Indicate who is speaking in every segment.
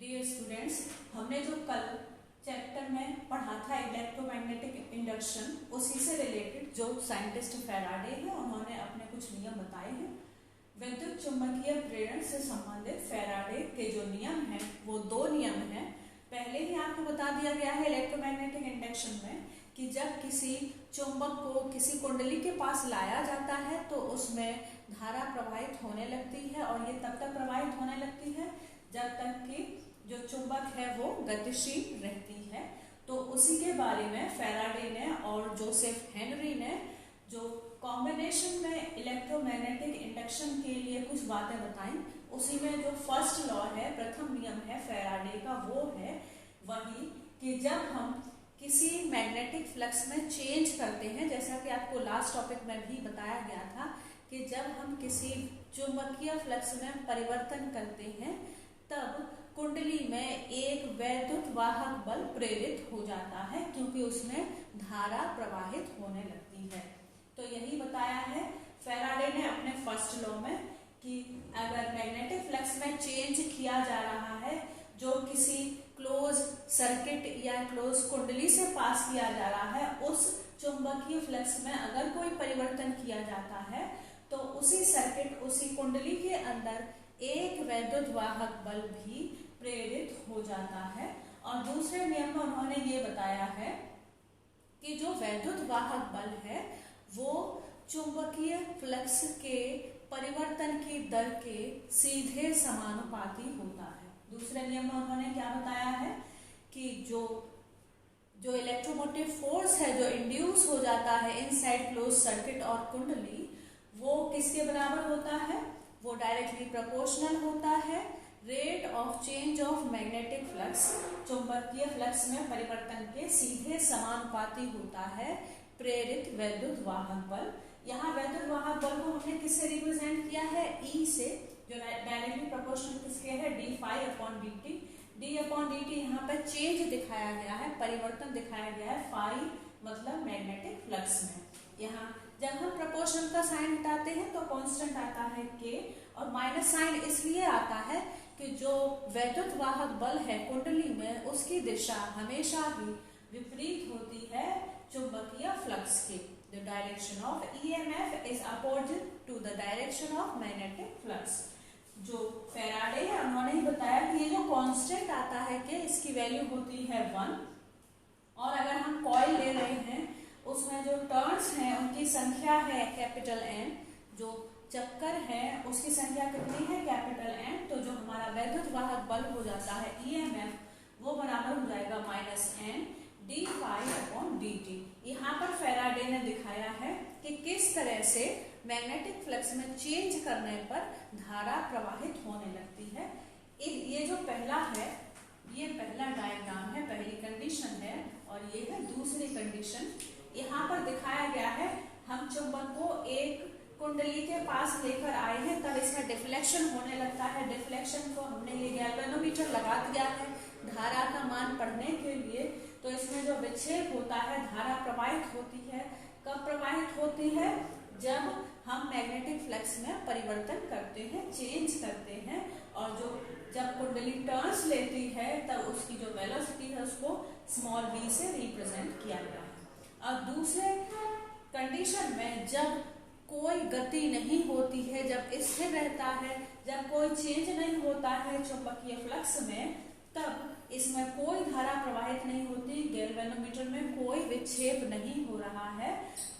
Speaker 1: Dear students, हमने जो कल चैप्टर में पढ़ा था इलेक्ट्रोमैग्नेटिक इंडक्शन, उसी से रिलेटेड जो साइंटिस्ट फैराडे हैं उन्होंने अपने कुछ नियम बताए हैं। विद्युत चुंबकीय प्रेरण से संबंधित फैराडे के जो नियम हैं वो दो नियम हैं। पहले ही आपको बता दिया गया है इलेक्ट्रोमैग्नेटिक इंडक्शन में कि जब किसी चुंबक को किसी कुंडली के पास लाया जाता है तो उसमें धारा प्रवाहित होने लगती है, और ये तब तक प्रवाहित होने लगती है जब तक कि जो चुंबक है वो गतिशील रहती है। तो उसी के बारे में फैराडे ने और जोसेफ हेनरी ने जो कॉम्बिनेशन में इलेक्ट्रोमैग्नेटिक इंडक्शन के लिए कुछ बातें बताई, उसी में जो फर्स्ट लॉ है, प्रथम नियम है फैराडे का, वो है वही कि जब हम किसी मैग्नेटिक फ्लक्स में चेंज करते हैं, जैसा कि आपको लास्ट टॉपिक में भी बताया गया था कि जब हम किसी चुंबकीय फ्लक्स में परिवर्तन करते हैं तब कुंडली में एक वैद्युत वाहक बल प्रेरित हो जाता है, क्योंकि उसमें धारा प्रवाहित होने लगती है। तो यही बताया है फैराडे ने अपने फर्स्ट लॉ में कि अगर मैग्नेटिक फ्लक्स में चेंज किया जा रहा है जो किसी क्लोज सर्किट या क्लोज कुंडली से पास किया जा रहा है, उस चुंबकीय फ्लक्स में अगर कोई परिवर्तन किया जाता है तो उसी सर्किट, उसी कुंडली के अंदर एक वैद्युत वाहक बल भी प्रेरित हो जाता है। और दूसरे नियम में उन्होंने ये बताया है कि जो वैद्युत वाहक बल है वो चुंबकीय फ्लक्स के परिवर्तन की दर के सीधे समानुपाती होता है। दूसरे नियम में उन्होंने क्या बताया है कि जो इलेक्ट्रोमोटिव फोर्स है जो इंड्यूस हो जाता है इनसाइड क्लोज सर्किट और कुंडली, वो किसके बराबर होता है? वो डायरेक्टली प्रोपोर्शनल होता है rate of change of magnetic flux, चुंबकीय फ्लक्स में परिवर्तन के सीधे समानुपाती होता है प्रेरित वैद्युत वाहक बल। यहाँ वैद्युत वाहक बल को हमने किससे रिप्रेजेंट किया है? E से, जो डायरेक्टली प्रोपोर्शनल किसके है? d phi upon dt। d upon dt यहाँ पे चेंज दिखाया गया है, परिवर्तन दिखाया गया है, phi मतलब मैग्नेटिक फ्लक्स में। यहाँ जब हम प्रोपोर्शनल का साइन हटाते हैं तो कांस्टेंट आता है k, और माइनस साइन इसलिए आता है कि जो वैद्युत वाहक बल है कुंडली में उसकी दिशा हमेशा ही विपरीत होती है चुंबकीय फ्लक्स के। The direction of EMF is opposite to the direction of magnetic flux। जो फैराडे है उन्होंने ही बताया कि ये जो कांस्टेंट आता है कि इसकी वैल्यू होती है 1, और अगर हम कॉइल ले रहे हैं उसमें जो टर्न्स हैं उनकी संख्या है कैपिटल N, जो चक्कर है उसकी संख्या कितनी है? Capital N। तो जो हमारा वैद्युत वाहक बल हो जाता है EMF वो बराबर हो जाएगा -N d phi upon dt। यहाँ पर फैराडे ने दिखाया है कि किस तरह से मैग्नेटिक फ्लक्स में चेंज करने पर धारा प्रवाहित होने लगती है। ये जो पहला है, ये पहला डायग्राम है, पहली कंडीशन है, और ये है दूसरी कंडीशन। यहाँ पर दिखाया गया है हम चुंबक को एक कुंडली के पास लेकर आए हैं, तब इसमें डिफ्लेक्शन होने लगता है। डिफ्लेक्शन को हमने ये गैल्वेनोमीटर लगा दिया है धारा का मान पढ़ने के लिए। तो इसमें जो विक्षेप होता है, धारा प्रवाहित होती है। कब प्रवाहित होती है? जब हम मैग्नेटिक फ्लक्स में परिवर्तन करते हैं, चेंज करते हैं, और जब कुंडली टर्न्स लेती है तब उसकी जो वेलोसिटी है उसको स्मॉल v से रिप्रेजेंट किया गया है। और दूसरे कंडीशन में जब कोई गति नहीं होती है, जब स्थिर रहता है, जब कोई चेंज नहीं होता है चुंबकीय फ्लक्स में, तब इसमें कोई धारा प्रवाहित नहीं होती, गैल्वेनोमीटर में कोई विक्षेप नहीं हो रहा है,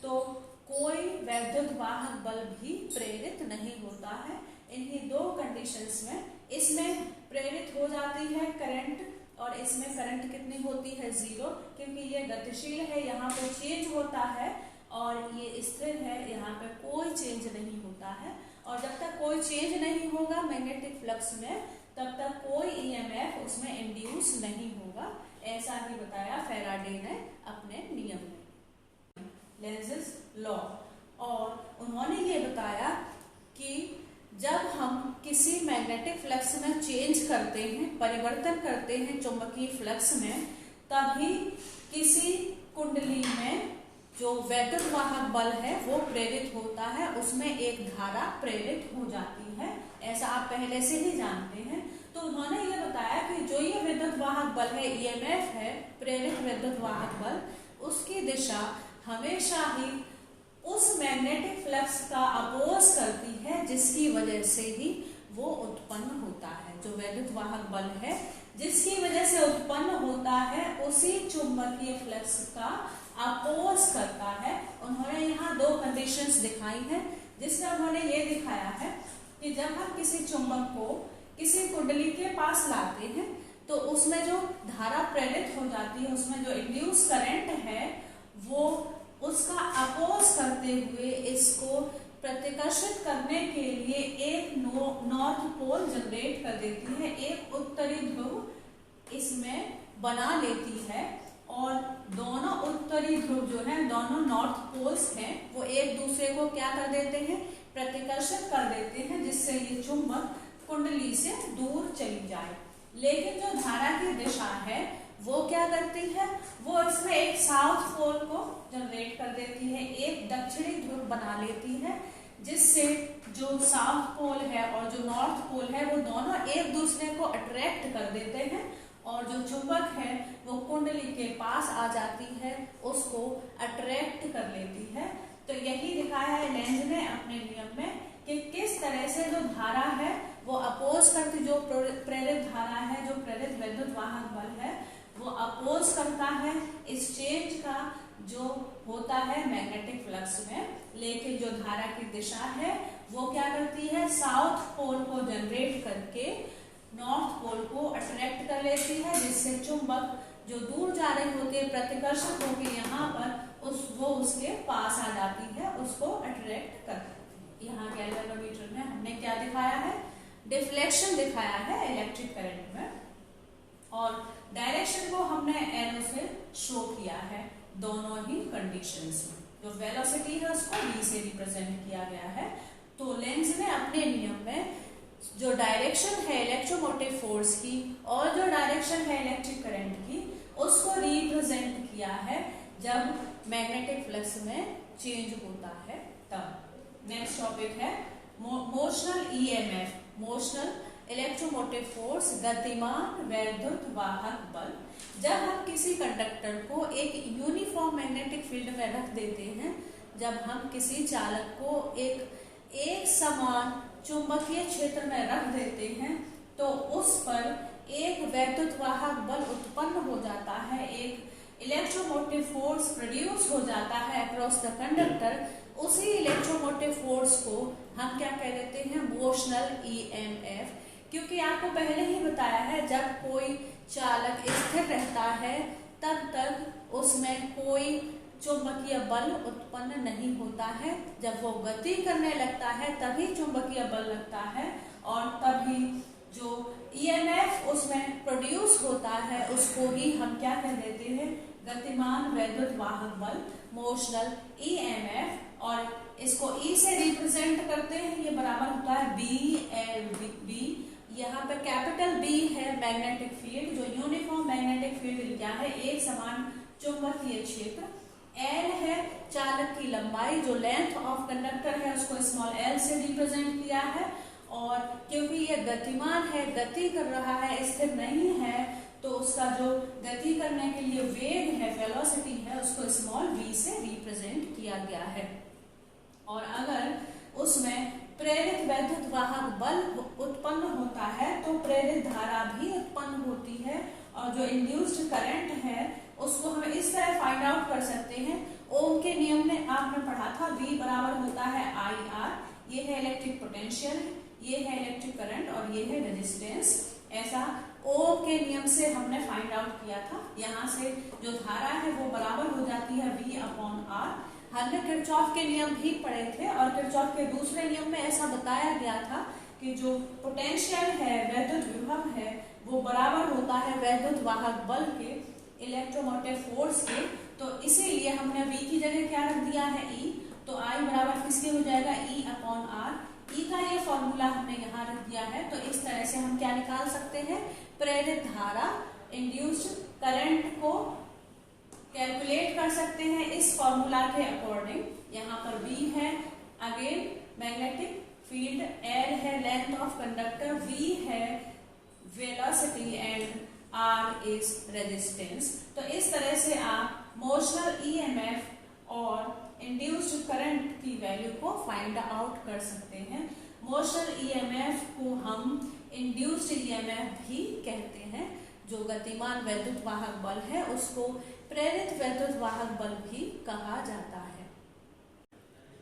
Speaker 1: तो कोई वैद्युत वाहक बल भी प्रेरित नहीं होता है। इन्हीं दो कंडीशंस में इसमें प्रेरित हो जाती है करंट, और इसमें करंट कितनी होती है? 0, क्योंकि ये गतिशील है, यहाँ पे चेंज होता है, और ये स्थिर है, यहाँ पे कोई चेंज नहीं होता है। और जब तक कोई चेंज नहीं होगा मैग्नेटिक फ्लक्स में, तब तक कोई EMF उसमें इंड्यूस नहीं होगा। ऐसा ही बताया फैराडे ने अपने नियम में, लेंज़ेस लॉ। और उन्होंने ये बताया कि जब हम किसी मैग्नेटिक फ्लक्स में चेंज करते हैं, परिवर्तन करते हैं चुंबकीय फ्लक्स में, तभी किसी कुंडली में जो वैद्युत वाहक बल है वो प्रेरित होता है, उसमें एक धारा प्रेरित हो जाती है। ऐसा आप पहले से ही जानते हैं। तो उन्होंने ये बताया कि जो ये विद्युत वाहक बल है, ईएमएफ है, प्रेरित विद्युत वाहक बल, उसकी दिशा हमेशा ही उस मैग्नेटिक फ्लक्स का अपोज करती है जिसकी वजह से ही वो उत्पन्न होता है। जो विद्युत वाहक बल है जिसकी वजह से उत्पन्न होता है उसी चुंबकीय फ्लक्स का अपोज करता है। उन्होंने यहाँ दो कंडीशंस दिखाई हैं, जिसमें उन्होंने ये दिखाया है कि जब हम किसी चुंबक को किसी कुंडली के पास लाते हैं तो उसमें जो धारा प्रेरित हो जाती है, उसमें जो इंड्यूस करंट है, वो उसका अपोज करते हुए इसको प्रतिकर्षित करने के लिए एक नॉर्थ पोल जनरेट कर देती है, एक उत्तरी ध्रुव इसमें बना लेती है, और दोनों उत्तरी ध्रुव जो है, दोनों नॉर्थ पोल्स हैं, वो एक दूसरे को क्या कर देते हैं, प्रतिकर्षित कर देते हैं, जिससे ये चुंबक कुंडली से दूर चली जाए। लेकिन जो धारा की दिशा है वो क्या करती है, वो इसमें एक साउथ पोल को जनरेट कर देती है, एक दक्षिणी ध्रुव बना लेती है, जिससे जो साउथ पोल है और जो नॉर्थ पोल है वो दोनों एक दूसरे को अट्रैक्ट कर देते हैं, और जो चुंबक है वो कुंडली के पास आ जाती है, उसको अट्रैक्ट कर लेती है। तो यही दिखाया है लेंज ने अपने नियम में कि किस तरह से जो धारा है वो अपोज करती, जो प्रेरित धारा है, जो प्रेरित विद्युत वाहक बल है, वो अपोज करता है इस चेंज का जो होता है मैग्नेटिक फ्लक्स में। लेकिन जो धारा की दिशा है वो क्या करती है, साउथ पोल को जनरेट करके नॉर्थ पोल को अट्रैक्ट कर लेती है, जिससे चुंबक जो दूर जा रहे होते हैं प्रतिकर्षित होकर यहाँ पर वो उसके पास आ जाती है, उसको अट्रैक्ट कर देती है। यहाँ गैल्वेनोमीटर में हमने क्या दिखाया है, डिफ्लेक्शन दिखाया है इलेक्ट्रिक करंट में, और डायरेक्शन को हमने एरो से शो किया है दोनों ही कंडीशंस में। जो वेलोसिटी है उसको v से रिप्रेजेंट किया गया है। तो लेंज ने अपने नियम में जो डायरेक्शन है इलेक्ट्रोमोटिव फोर्स की और जो डायरेक्शन है इलेक्ट्रिक करंट की, उसको रिप्रेजेंट किया है जब मैग्नेटिक फ्लक्स में चेंज होता है तब। नेक्स्ट टॉपिक है motional EMF, motional electromotive force, गतिमान वैद्युत वाहक बल। जब हम किसी कंडक्टर को एक यूनिफॉर्म मैग्नेटिक फील्ड में रख देते हैं, जब हम किसी चालक को एक समान चुंबकीय क्षेत्र में रख देते हैं, तो उस पर एक वैद्युत वाहक बल उत्पन्न हो जाता है, एक इलेक्ट्रोमोटिव फोर्स प्रोड्यूस हो जाता है अक्रॉस द कंडक्टर। उसी इलेक्ट्रोमोटिव फोर्स को हम क्या कह देते हैं, मोशनल ईएमएफ। क्योंकि आपको पहले ही बताया है जब कोई चालक स्थिर रहता है तब तक उसमें कोई चुंबकीय बल उत्पन्न नहीं होता है, जब वो गति करने लगता है तभी चुंबकीय बल लगता है, और तभी जो ईएमएफ उसमें प्रोड्यूस होता है उसको ही हम क्या कह देते हैं, गतिमान वैद्युत वाहक बल, मोशनल ईएमएफ। और इसको ई से रिप्रेजेंट करते हैं, ये बराबर होता है बी। यहाँ पे कैपिटल बी है मैग्नेटिक फील्ड, जो यूनिफॉर्म मैग्नेटिक फील्ड क्या है, एक समान चुंबकीय क्षेत्र। एल है चालक की लंबाई, जो लेंथ ऑफ कंडक्टर है उसको स्मॉल एल से रिप्रेजेंट किया है, और क्योंकि ये गतिमान है, गति कर रहा है, स्थिर नहीं है, तो उसका जो गति करने के लिए वेग है, वेलोसिटी है, उसको स्मॉल v से रिप्रेजेंट किया गया है। और अगर उसमें प्रेरित वैद्युत वाहक बल उत्पन्न होता है तो प्रेरित धारा भी उत्पन्न होती है, और जो इंड्यूस्ड करंट है उसको हम इस तरह फाइंड आउट कर सकते हैं। ओम के नियम में आपने पढ़ा था V बराबर होता है IR, ये है इलेक्ट्रिक पोटेंशियल, ये है इलेक्ट्रिक करंट और ये है रेजिस्टेंस। ऐसा ओम के नियम से हमने फाइंड आउट किया था। यहाँ से जो धारा है वो बराबर हो जाती है V/R। हमने किरचॉफ के नियम भी पढ़े थे, और किरचॉफ के दूसरे नियम में ऐसा बताया गया था कि जो पोटेंशियल है, वैद्युत विभव है, वो बराबर होता है वैद्युत वाहक बल के, इलेक्ट्रोमोटिव फोर्स के। तो इसीलिए हमने V की जगह क्या रख दिया है E, तो I बराबर किसके हो जाएगा, E/R। E का ये फॉर्मूला हमने यहाँ रख दिया है। तो इस तरह से हम क्या निकाल सकते हैं, प्रेरित धारा, इंड्यूस्ड करंट को कैलकुलेट कर सकते हैं इस फॉर्मूला के अकॉर्डिंग। यहाँ पर V है अगेन मैग्नेटिक फील्ड, L है लेंथ ऑफ कंडक्टर, V है वेलोसिटी R is resistance। तो इस तरह से आप मोशनल ईएमएफ और इंड्यूस्ड करंट की वैल्यू को फाइंड आउट कर सकते हैं। मोशनल ईएमएफ को हम इंड्यूस्ड ईएमएफ भी कहते हैं। जो गतिमान वैद्युत वाहक बल है उसको प्रेरित वैद्युत वाहक बल भी कहा जाता है।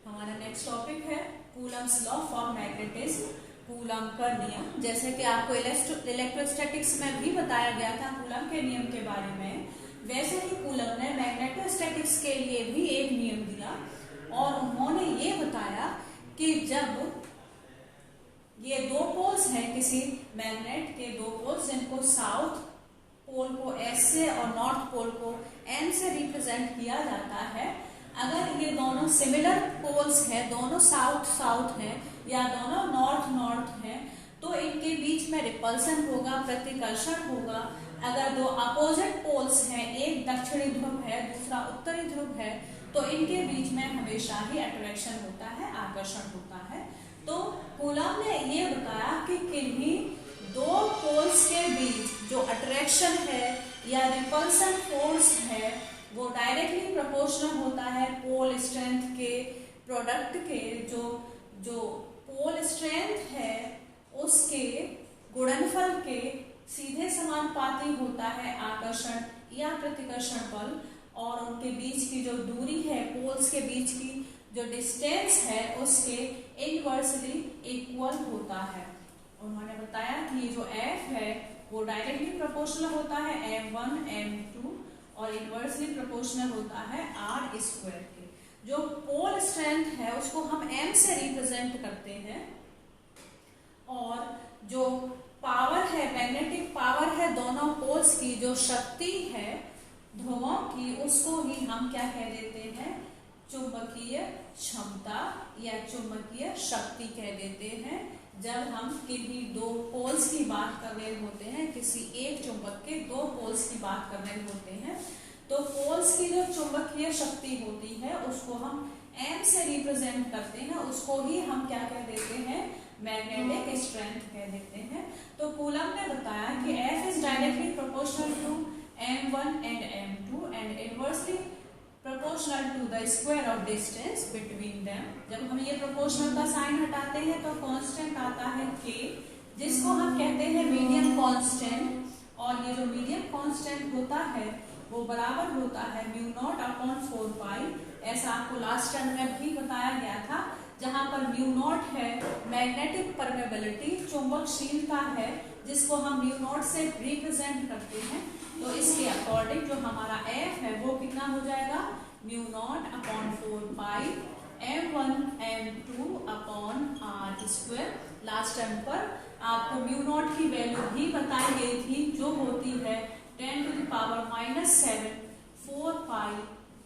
Speaker 1: हमारा नेक्स्ट टॉपिक है Coulomb's law for magnetism, coulomb का नियम। जैसे कि आपको इलेक्ट्रोस्टैटिक्स में भी बताया गया था कूलम के नियम के बारे में, वैसे ही कूलम ने मैग्नेटोस्टैटिक्स के लिए भी एक नियम दिया और उन्होंने ये बताया कि जब ये दो पोल्स हैं किसी मैग्नेट के, दो पोल्स जिनको साउथ पोल को S से और नॉर्थ पोल को N से रिप्रेजेंट किया जाता है, अगर ये दोनों सिमिलर पोल्स हैं, दोनों साउथ साउथ हैं या दोनों नॉर्थ नॉर्थ हैं, तो इनके बीच में रिपल्सन होगा, प्रतिकर्षण होगा। अगर दो अपोजिट पोल्स हैं, एक दक्षिणी ध्रुव है दूसरा उत्तरी ध्रुव है, तो इनके बीच में हमेशा ही अट्रैक्शन होता है, आकर्षण होता है। तो कूलम ने ये बताया कि किन्हीं दो पोल्स के बीच जो अट्रैक्शन है या रिपल्सन फोर्स है वो डायरेक्टली प्रोपोर्शनल होता है पोल स्ट्रेंथ के प्रोडक्ट के। जो पोल स्ट्रेंथ है उसके गुणनफल के सीधे समानुपाती होता है आकर्षण या प्रतिकर्षण बल, और उनके बीच की जो दूरी है, पोल्स के बीच की जो डिस्टेंस है उसके इनवर्सली इक्वल होता है। उन्होंने बताया कि जो F है वो डायरेक्टली प्रोपोर्शनल होता है M1 M2 और इनवर्सली प्रोपोर्शनल होता है R स्क्वायर के। जो पोल स्ट्रेंथ है उसको हम M से रिप्रेजेंट करते हैं, और जो पावर है, मैग्नेटिक पावर है दोनों पोल्स की, जो शक्ति है ध्रुवों की, उसको ही हम क्या कह देते हैं, चुंबकीय क्षमता या चुंबकीय शक्ति कह देते हैं। जब हम किन्हीं दो पोल्स की बात कर रहे होते हैं, किसी एक चुंबक के दो पोल्स की बात कर रहे होते हैं, तो पोल्स की जो चुंबकीय शक्ति होती है उसको हम M से रिप्रेजेंट करते हैं, उसको ही हम क्या कह देते हैं, मैग्नेटिक स्ट्रेंथ कह देते हैं। तो कूलम ने बताया कि F is directly proportional to M1 and M2 and inversely proportional to the square of distance between them. जब हम ये प्रोपोर्शनल का साइन हटाते हैं तो कांस्टेंट आता है K, जिसको हम कहते हैं मीडियम कांस्टेंट, और ये जो मीडियम कांस्टेंट होता है वो बराबर होता है μ0/4π। ऐसा आपको लास्ट टर्म में भी बताया गया था, जहां पर μ0 है मैग्नेटिक परमेबिलिटी, चुंबकशीलता है, जिसको हम μ0 से रिप्रेजेंट करते हैं। तो इसके अकॉर्डिंग जो हमारा F है वो कितना हो जाएगा, μ0/4π M1 M2/R square. Last term पर आपको μ0 की वैल्यू भी बताई गई थी, जो होती है 10⁻⁻7 4π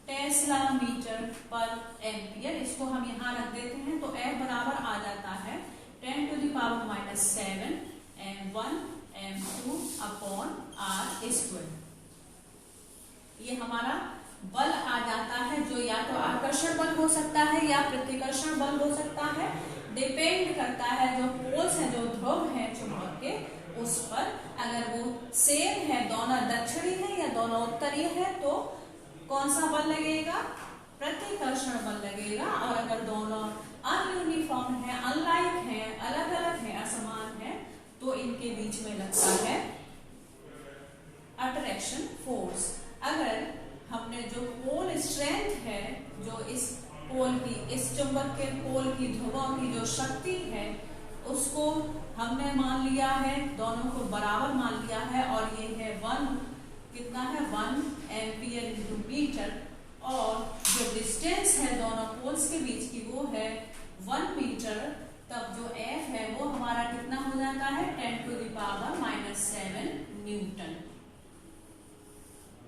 Speaker 1: टेस्ला मीटर पर एम्पियर। इसको हम यहाँ रख देते हैं तो F बराबर आ जाता है 10⁻⁻7 M1 M2/R स्क्वायर। ये हमारा बल आ जाता है, जो या तो आकर्षण बल हो सकता है या प्रतिकर्षण बल हो सकता है, डिपेंड करता है जो पोल्स हैं, जो ध्रुव हैं चुंबक के, उस पर। अगर वो सेम है, दोनों दक्षिणी है या दोनों उत्तरी है, तो कौन सा बल लगेगा, प्रतिकर्षण बल लगेगा। और अगर दोनों अनयूनिफॉर्म है, अनलाइक है, अलग अलग है, असमान है, तो इनके बीच में लगता है अट्रैक्शन फोर्स। अगर हमने जो पोल स्ट्रेंथ है, जो इस पोल की, इस चुंबक के पोल की ध्रुवों की जो शक्ति है, उसको हमने मान लिया है, दोनों को बराबर मान लिया है, और ये है 1 कितना है 1 एम्पियर इंटू मीटर, और जो डिस्टेंस है दोनों पोल्स के बीच की वो है 1 मीटर। तब जो F है वो हमारा कितना हो जाता है 10⁻⁻7 न्यूटन।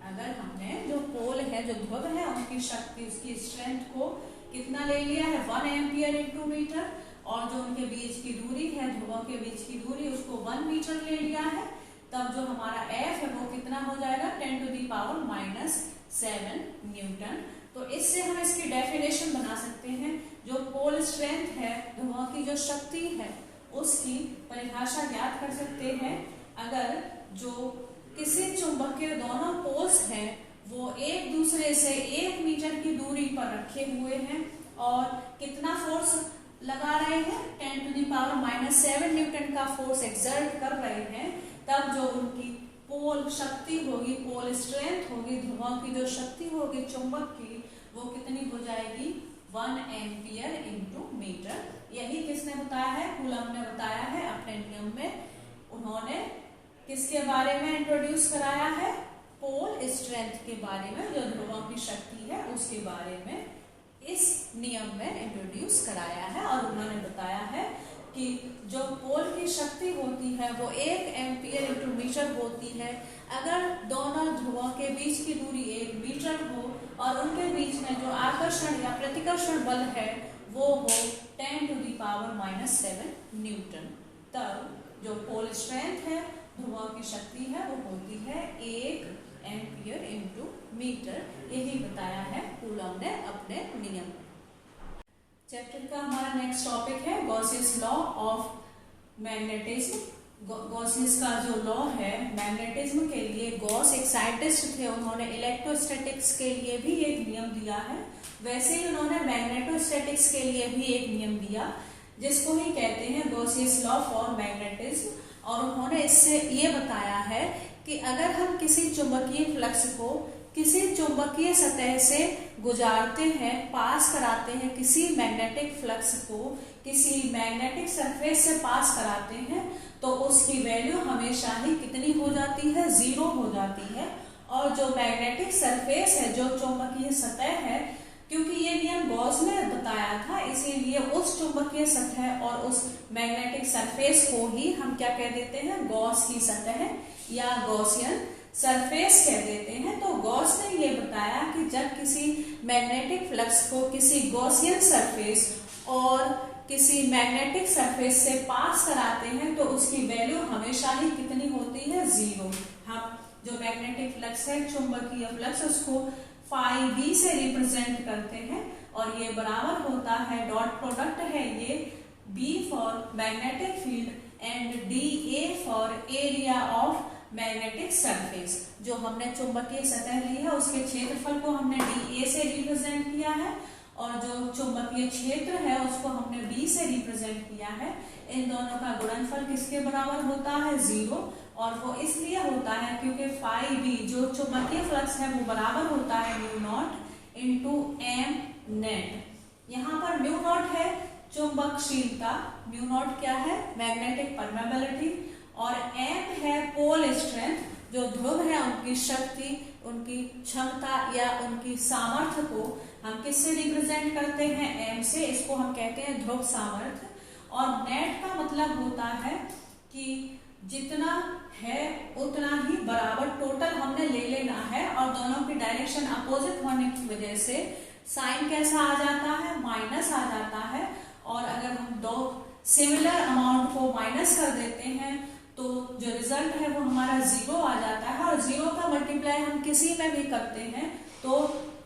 Speaker 1: अगर हमने जो पोल है, जो ध्रुव है, उनकी शक्ति, उसकी स्ट्रेंथ को कितना ले लिया है 1 एम्पियर इंटू मीटर, और जो उनके बीच की दूरी है, ध्रुवों के बीच की दूरी, उसको 1 मीटर ले लिया है, तब जो हमारा F है वो कितना हो जाएगा 10⁻⁻7 न्यूटन। तो इससे हम इसकी डेफिनेशन बना सकते हैं, जो पोल स्ट्रेंथ है, ध्रुवों की जो शक्ति है, उसकी परिभाषा ज्ञात कर सकते हैं। अगर जो किसी चुंबक के दोनों पोल्स हैं वो एक दूसरे से 1 मीटर की दूरी पर रखे हुए हैं और कितना फोर्स लगा रहे हैं, 10⁻⁻7 न्यूटन का फोर्स एक्सर्ट कर रहे हैं, तब जो उनकी पोल शक्ति होगी, पोल स्ट्रेंथ होगी, ध्रुवों की जो शक्ति होगी चुंबक की, वो कितनी हो जाएगी, 1 एम्पियर इंटू मीटर। यही किसने बताया है, कूलम ने बताया है अपने नियम में। उन्होंने किसके बारे में इंट्रोड्यूस कराया है, पोल स्ट्रेंथ के बारे में, जो ध्रुवों की शक्ति है उसके बारे में इस नियम में इंट्रोड्यूस कराया है। और उन्होंने बताया है कि जो पोल की शक्ति होती है वो 1 एम्पियर इंटू मीटर होती है अगर दोनों ध्रुवों के बीच की दूरी 1 मीटर हो और उनके बीच में जो आकर्षण या प्रतिकर्षण बल है वो हो 10⁻⁻7 न्यूटन। तब जो पोल स्ट्रेंथ है, ध्रुवों की शक्ति है, वो होती है 1 एम्पियर इंटू मीटर। यही बताया है कूलम ने अपने नियम में। चैप्टर का हमारा नेक्स्ट टॉपिक है गॉसियस लॉ ऑफ मैग्नेटिज्म। गॉसियस का जो लॉ है मैग्नेटिज्म के लिए, गॉस एक साइंटिस्ट थे, उन्होंने इलेक्ट्रोस्टैटिक्स के लिए भी एक नियम दिया है, वैसे ही उन्होंने मैग्नेटोस्टैटिक्स के लिए भी एक नियम दिया जिसको ही कहते हैं गॉसियस लॉ फॉर मैग्नेटिज्म। और उन्होंने इससे ये बताया है कि अगर हम किसी चुंबकीय फ्लक्स को किसी चुंबकीय सतह से गुजारते हैं, पास कराते हैं, किसी मैग्नेटिक फ्लक्स को किसी मैग्नेटिक सरफेस से पास कराते हैं, तो उसकी वैल्यू हमेशा ही कितनी हो जाती है, 0 हो जाती है। और जो मैग्नेटिक सरफेस है, जो चुंबकीय सतह है, क्योंकि ये नियम गॉस ने बताया था, इसीलिए उस चुंबकीय सतह और उस मैग्नेटिक सरफेस को ही हम क्या कह देते हैं, गॉस की सतह या गॉसियन सरफेस कह देते हैं। तो गॉस ने ये बताया कि जब किसी मैग्नेटिक फ्लक्स को किसी गॉसियन सरफेस और किसी मैग्नेटिक सरफेस से पास कराते हैं तो उसकी वैल्यू हमेशा ही कितनी होती है, 0। हम जो मैग्नेटिक फ्लक्स है, चुंबकीय फ्लक्स, उसको φb से रिप्रेजेंट करते हैं और ये बराबर होता है, डॉट प्रोडक्ट है ये, B for magnetic field and dA for area of magnetic surface. जो हमने चुंबकीय सतह ली है उसके क्षेत्रफल को हमने dA से रिप्रेजेंट किया है और जो चुंबकीय क्षेत्र है उसको हमने B से रिप्रेजेंट किया है। इन दोनों का गुणनफल किसके बराबर होता है, 0। और वो इसलिए होता है क्योंकि φb जो चुंबकीय फ्लक्स है वो बराबर होता है μ0 इंटू m नेट। यहाँ पर μ0 है चुंबकशीलता, μ0 क्या है, मैग्नेटिक परमेबिलिटी, और m है पोल स्ट्रेंथ, जो ध्रुव है उनकी शक्ति, उनकी क्षमता या उनकी सामर्थ्य को हम किससे रिप्रेजेंट करते हैं, m से। इसको हम कहते हैं ध्रुव सामर्थ्य। और नेट का मतलब होता है कि जितना है उतना ही बराबर टोटल हमने ले लेना है, और दोनों की डायरेक्शन अपोजिट होने की वजह से साइन कैसा आ जाता है, माइनस आ जाता है। और अगर हम दो सिमिलर अमाउंट को माइनस कर देते हैं तो जो रिजल्ट है वो हमारा 0 आ जाता है, और 0 का मल्टीप्लाई हम किसी में भी करते हैं तो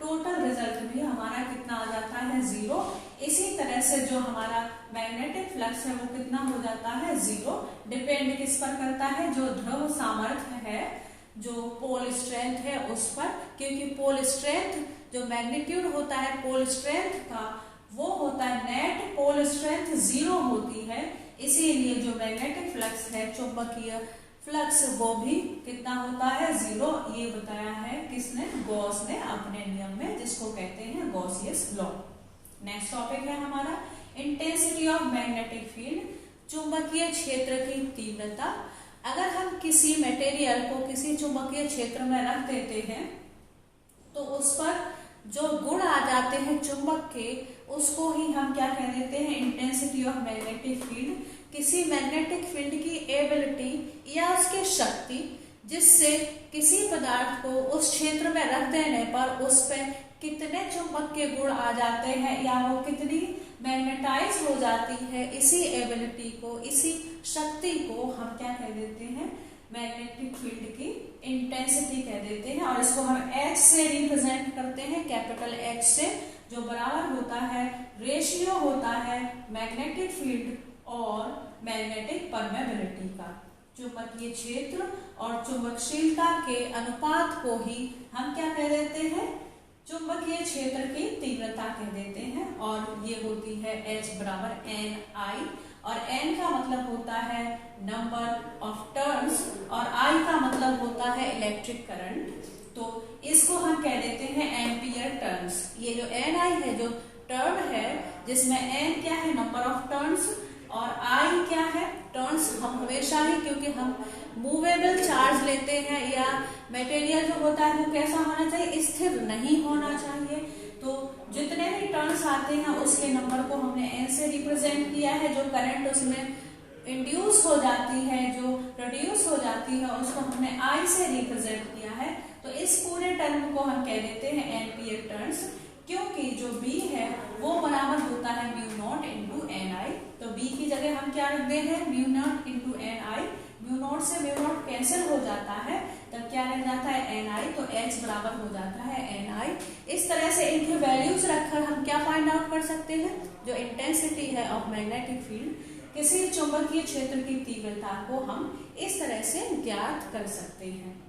Speaker 1: टोटल रिजल्ट भी हमारा कितना आ जाता है, 0। इसी तरह से जो हमारा मैग्नेटिक फ्लक्स है वो कितना हो जाता है, 0। डिपेंड किस पर करता है, जो ध्रुव सामर्थ्य है, जो पोल स्ट्रेंथ है उस पर, क्योंकि पोल स्ट्रेंथ जो मैग्नीट्यूड होता है पोल स्ट्रेंथ का वो होता है नेट, पोल स्ट्रेंथ 0 होती है। इसीलिए जो मैग्नेटिक फ्लक्स है, चुंबकीय फ्लक्स, वो भी कितना होता है, 0। ये बताया है किसने, गॉस ने अपने नियम में, जिसको कहते हैं गॉसियस लॉ। नेक्स्ट टॉपिक है हमारा इंटेंसिटी ऑफ मैग्नेटिक फील्ड, चुंबकीय क्षेत्र की तीव्रता। अगर हम किसी मटेरियल को किसी चुंबकीय क्षेत्र में रख देते हैं तो उस पर जो गुण आ जाते हैं चुंबक के, उसको ही हम क्या कह देते हैं, इंटेंसिटी ऑफ मैग्नेटिक फील्ड। किसी मैग्नेटिक फील्ड की एबिलिटी या उसकी शक्ति, जिससे किसी पदार्थ को उस क्षेत्र में रख देने पर उस पर कितने चुंबक के गुण आ जाते हैं या वो कितनी मैग्नेटाइज हो जाती है, इसी एबिलिटी को, इसी शक्ति को हम क्या कह देते हैं, मैग्नेटिक फील्ड की इंटेंसिटी कह देते हैं। और इसको हम H से रिप्रेजेंट करते हैं, कैपिटल H से, जो बराबर होता है, रेशियो होता है मैग्नेटिक फील्ड और मैग्नेटिक परमेबिलिटी का। चुंबकीय क्षेत्र और चुंबकशीलता के अनुपात को ही हम क्या कह देते हैं, चुंबकीय क्षेत्र की तीव्रता कह देते हैं। और ये होती है H बराबर NI, और N का मतलब होता है नंबर ऑफ टर्न्स और I का मतलब होता है इलेक्ट्रिक करंट। तो इसको हम कह देते हैं एम्पियर टर्न्स। ये जो NI है, जो टर्न है, जिसमें N क्या है, नंबर ऑफ टर्न्स, और I क्या है, टर्न्स। हम हमेशा ही, क्योंकि हम मूवेबल चार्ज लेते हैं या मटेरियल जो होता है वो कैसा होना चाहिए, स्थिर नहीं होना चाहिए। तो जितने भी टर्न्स आते हैं उसके नंबर को हमने N से रिप्रेजेंट किया है। जो करंट उसमें इंड्यूस हो जाती है, जो प्रोड्यूस हो जाती है, उसको हमने I से रिप्रेजेंट किया है। तो इस पूरे टर्म को हम कह देते हैं एम्पियर टर्न्स, क्योंकि जो B है वो बराबर होता है म्यू नॉट इंटू NI। तो B की जगह हम क्या रख दे हैं, mu naught into NI। Mu naught से म्यू नॉट कैंसिल हो जाता है, तब क्या रह जाता है NI। तो H बराबर हो जाता है NI। इस तरह से इनकी वैल्यूज रखकर हम क्या फाइंड आउट कर सकते हैं, जो इंटेंसिटी है ऑफ मैग्नेटिक फील्ड, किसी चुंबकीय क्षेत्र की तीव्रता को हम इस तरह से ज्ञात कर सकते हैं।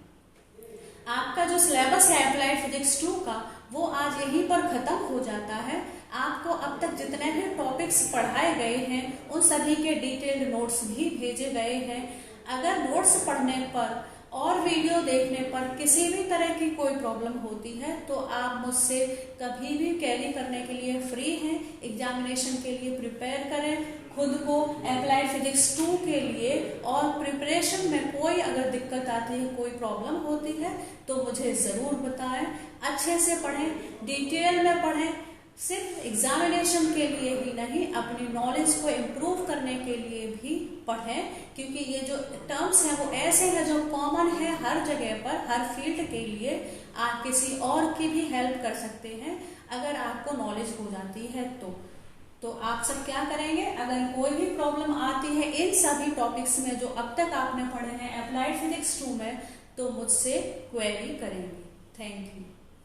Speaker 1: आपका जो सिलेबस है अप्लाइड फिजिक्स 2 का, वो आज यहीं पर खत्म हो जाता है। आपको अब तक जितने भी टॉपिक्स पढ़ाए गए हैं उन सभी के डिटेल्ड नोट्स भी भेजे गए हैं। अगर नोट्स पढ़ने पर और वीडियो देखने पर किसी भी तरह की कोई प्रॉब्लम होती है तो आप मुझसे कभी भी कैरी करने के लिए फ्री हैं। एग्जामिनेशन के लिए प्रिपेयर करें खुद को अप्लाइड फिजिक्स 2 के लिए, और प्रिपरेशन में कोई अगर दिक्कत आती है, कोई प्रॉब्लम होती है तो मुझे ज़रूर बताएं। अच्छे से पढ़ें, डिटेल में पढ़ें, सिर्फ एग्जामिनेशन के लिए ही नहीं, अपनी नॉलेज को इम्प्रूव करने के लिए भी पढ़ें, क्योंकि ये जो टर्म्स हैं वो ऐसे हैं जो कॉमन है हर जगह पर, हर फील्ड के लिए। आप किसी और की भी हेल्प कर सकते हैं अगर आपको नॉलेज हो जाती है तो आप सब क्या करेंगे, अगर कोई भी प्रॉब्लम आती है इन सभी टॉपिक्स में जो अब तक आपने पढ़े हैं अप्लाइड फिजिक्स 2 में, तो मुझसे क्वेरी करेंगे। Thank you.